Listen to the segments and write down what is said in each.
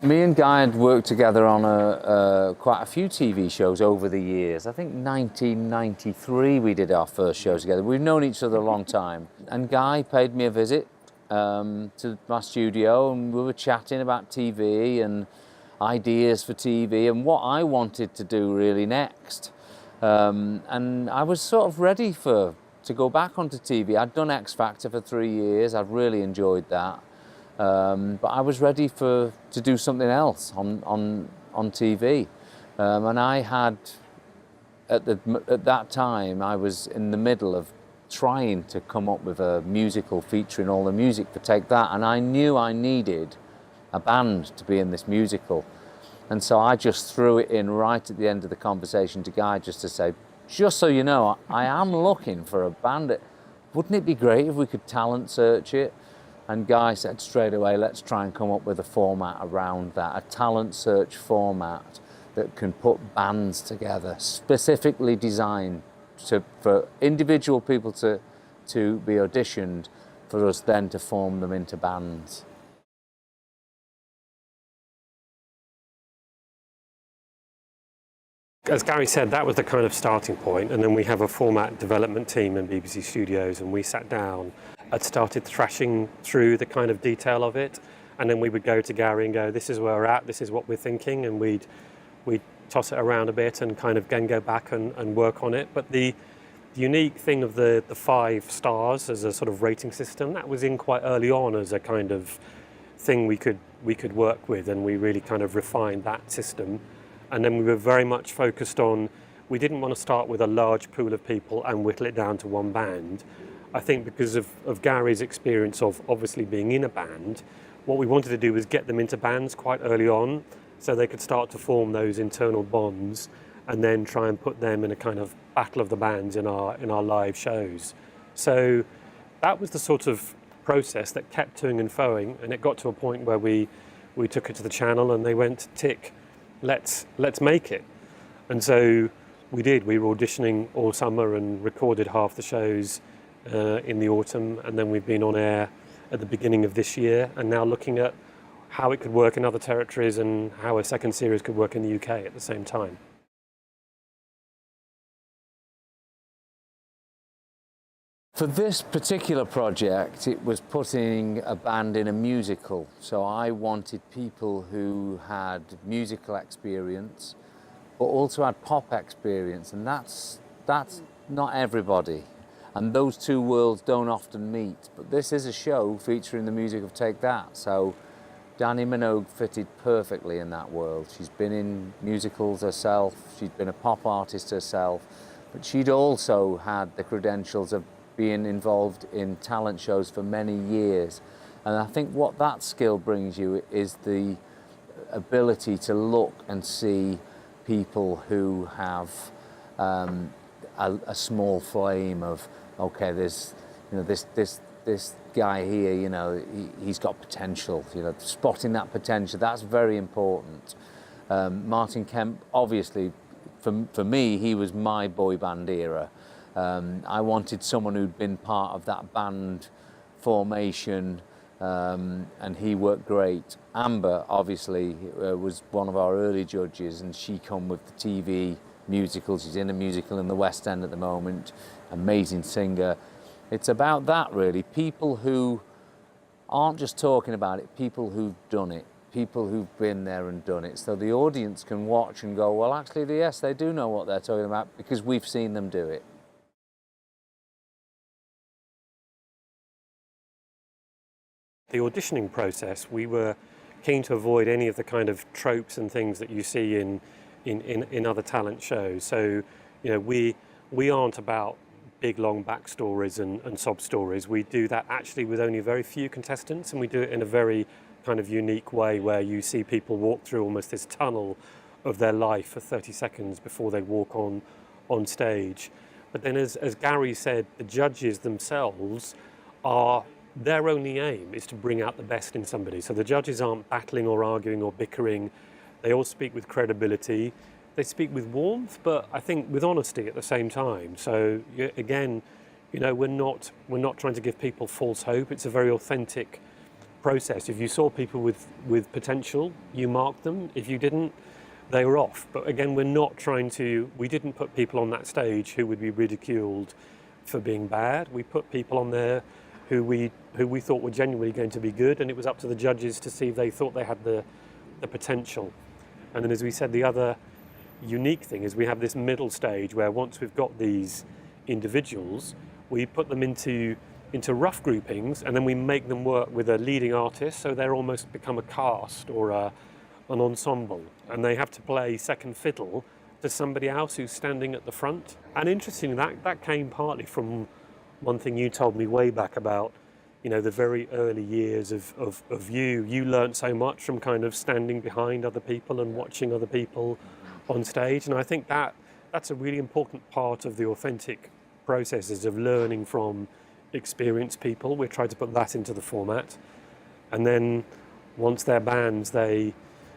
Me and Guy had worked together on quite a few TV shows over the years. I think 1993 we did our first show together. We've known each other a long time. And Guy paid me a visit to my studio, and we were chatting about TV and ideas for TV and what I wanted to do really next. And I was sort of ready to go back onto TV. I'd done X Factor for 3 years. I'd really enjoyed that. But I was ready to do something else on TV. And I had, at that time, I was in the middle of trying to come up with a musical featuring all the music for Take That, and I knew I needed a band to be in this musical. And so I just threw it in right at the end of the conversation to Guy, just to say, just so you know, I am looking for a band. Wouldn't it be great if we could talent search it? And Guy said straight away, let's try and come up with a format around that, a talent search format that can put bands together, specifically designed for individual people to be auditioned, for us then to form them into bands. As Gary said, that was the kind of starting point, and then we have a format development team in BBC Studios, and we sat down and started thrashing through the kind of detail of it, and then we would go to Gary and go, this is where we're at, this is what we're thinking, and we'd toss it around a bit and kind of then go back and work on it. But the unique thing of the 5 stars as a sort of rating system, that was in quite early on as a kind of thing we could work with, and we really kind of refined that system. And then we were very much focused on, we didn't want to start with a large pool of people and whittle it down to one band. I think because of Gary's experience of obviously being in a band, what we wanted to do was get them into bands quite early on so they could start to form those internal bonds and then try and put them in a kind of battle of the bands in our live shows. So that was the sort of process that kept toing and froing, and it got to a point where we took it to the channel and they went, tick, let's make it. And so we did. We were auditioning all summer and recorded half the shows in the autumn, and then we've been on air at the beginning of this year, and now looking at how it could work in other territories and how a second series could work in the UK at the same time. For this particular project, it was putting a band in a musical. So I wanted people who had musical experience, but also had pop experience, and that's not everybody. And those two worlds don't often meet. But this is a show featuring the music of Take That. So Dannii Minogue fitted perfectly in that world. She's been in musicals herself, she'd been a pop artist herself, but she'd also had the credentials of being involved in talent shows for many years. And I think what that skill brings you is the ability to look and see people who have a small flame of, okay, there's, you know, this guy here, you know, he's got potential, you know, spotting that potential, that's very important. Martin Kemp, obviously, for me, he was my boy band era. I wanted someone who'd been part of that band formation, and he worked great. Amber, obviously, was one of our early judges, and she come with the TV musical. She's in a musical in the West End at the moment, amazing singer. It's about that, really. People who aren't just talking about it, people who've done it, people who've been there and done it. So the audience can watch and go, well, actually, yes, they do know what they're talking about because we've seen them do it. The auditioning process, we were keen to avoid any of the kind of tropes and things that you see in other talent shows. So, you know, we aren't about big long backstories and sob stories. We do that actually with only very few contestants, and we do it in a very kind of unique way where you see people walk through almost this tunnel of their life for 30 seconds before they walk on stage. But then as Gary said, the judges themselves are, their only aim is to bring out the best in somebody. So the judges aren't battling or arguing or bickering. They all speak with credibility. They speak with warmth, but I think with honesty at the same time. So again, you know, we're not trying to give people false hope. It's a very authentic process. If you saw people with potential, you marked them. If you didn't, they were off. But again, we didn't put people on that stage who would be ridiculed for being bad. We put people on there who we thought were genuinely going to be good, and it was up to the judges to see if they thought they had the potential. And then, as we said, the other unique thing is we have this middle stage where once we've got these individuals, we put them into rough groupings, and then we make them work with a leading artist, so they're almost become a cast or an ensemble, and they have to play second fiddle to somebody else who's standing at the front. And interestingly, that came partly from one thing you told me way back about, the very early years of you. You learned so much from kind of standing behind other people and watching other people on stage, and I think that's a really important part of the authentic processes of learning from experienced people. We're trying to put that into the format, and then once they're bands, as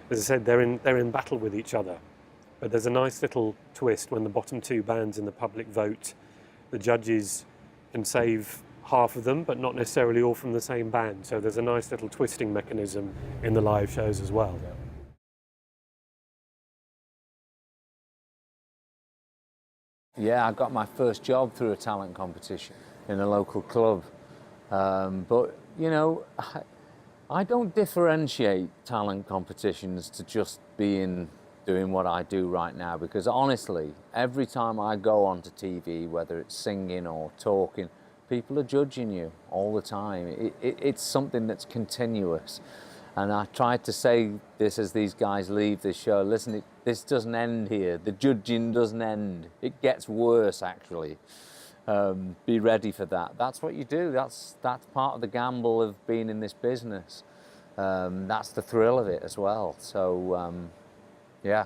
I said, they're in battle with each other. But there's a nice little twist when the bottom two bands in the public vote. The judges can save half of them, but not necessarily all from the same band. So there's a nice little twisting mechanism in the live shows as well. Yeah, I got my first job through a talent competition in a local club. But, I don't differentiate talent competitions to just doing what I do right now, because honestly, every time I go onto TV, whether it's singing or talking, people are judging you all the time. It's something that's continuous. And I tried to say this as these guys leave this show: listen, this doesn't end here. The judging doesn't end. It gets worse, actually. Be ready for that. That's what you do. That's part of the gamble of being in this business. That's the thrill of it as well. So, yeah.